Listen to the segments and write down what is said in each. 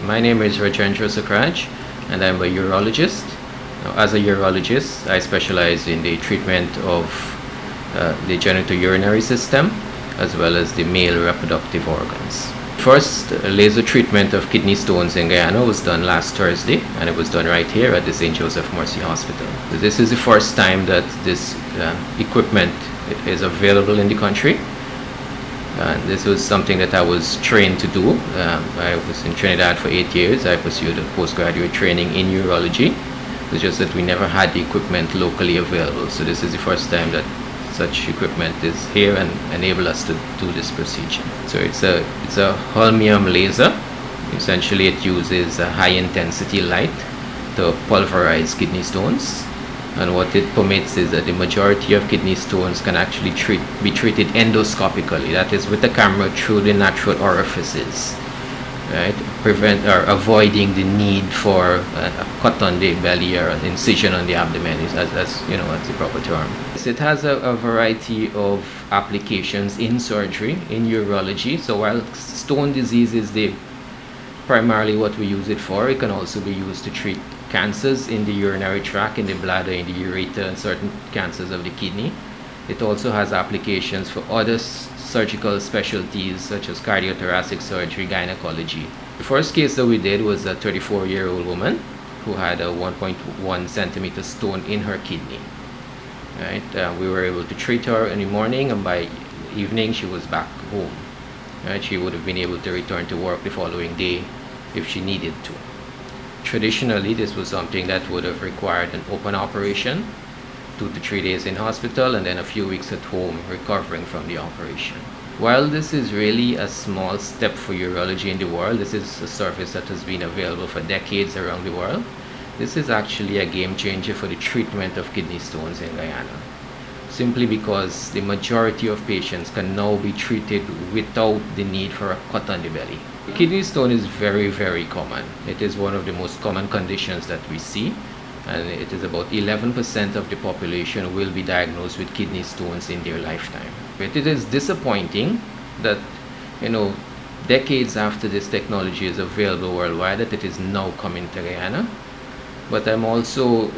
My name is Rajendra Sakraj and I'm a urologist. Now, as a urologist, I specialize in the treatment of the genitourinary system as well as the male reproductive organs. First laser treatment of kidney stones in Guyana was done last Thursday, and it was done right here at the St. Joseph Mercy Hospital. This is the first time that this equipment is available in the country. This was something that I was trained to do. I was in Trinidad for 8 years. I pursued a postgraduate training in urology. It's just that we never had the equipment locally available. So this is the first time that such equipment is here and enable us to do this procedure. So it's a holmium laser. Essentially it uses a high intensity light to pulverize kidney stones. And what it permits is that the majority of kidney stones can actually be treated endoscopically, that is with the camera through the natural orifices, right? Avoiding the need for a cut on the belly or an incision on the abdomen, as you know, that's the proper term. It has a variety of applications in surgery, in urology. So while stone disease is primarily what we use it for, it can also be used to treat cancers in the urinary tract, in the bladder, in the ureter, and certain cancers of the kidney. It also has applications for other surgical specialties such as cardiothoracic surgery, gynecology. The first case that we did was a 34-year-old woman who had a 1.1 centimeter stone in her kidney. Right? We were able to treat her in the morning, and by evening she was back home. Right? She would have been able to return to work the following day if she needed to. Traditionally, this was something that would have required an open operation, 2 to 3 days in hospital, and then a few weeks at home recovering from the operation. While this is really a small step for urology in the world, this is a service that has been available for decades around the world. This is actually a game changer for the treatment of kidney stones in Guyana, simply because the majority of patients can now be treated without the need for a cut on the belly. Kidney stone is very, very common. It is one of the most common conditions that we see, and it is about 11% of the population will be diagnosed with kidney stones in their lifetime. But it is disappointing that, decades after this technology is available worldwide, that it is now coming to Guyana. But I'm also,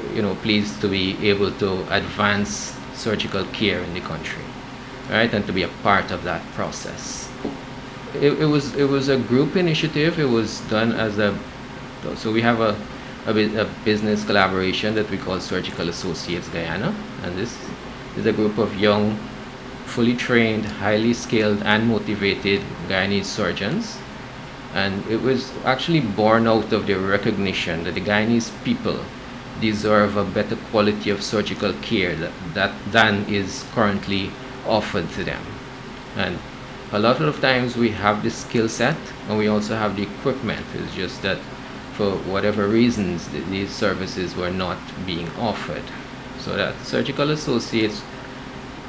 pleased to be able to advance surgical care in the country, right, and to be a part of that process. It was a group initiative. It was done so we have a business collaboration that we call Surgical Associates Guyana, and this is a group of young, fully trained, highly skilled and motivated Guyanese surgeons, and it was actually born out of the recognition that the Guyanese people deserve a better quality of surgical care than is currently offered to them. And a lot of times we have the skill set and we also have the equipment. It's just that for whatever reasons these services were not being offered. So that Surgical Associates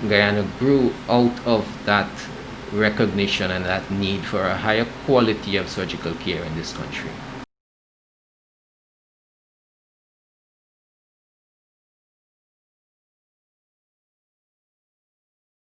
Guyana grew out of that recognition and that need for a higher quality of surgical care in this country.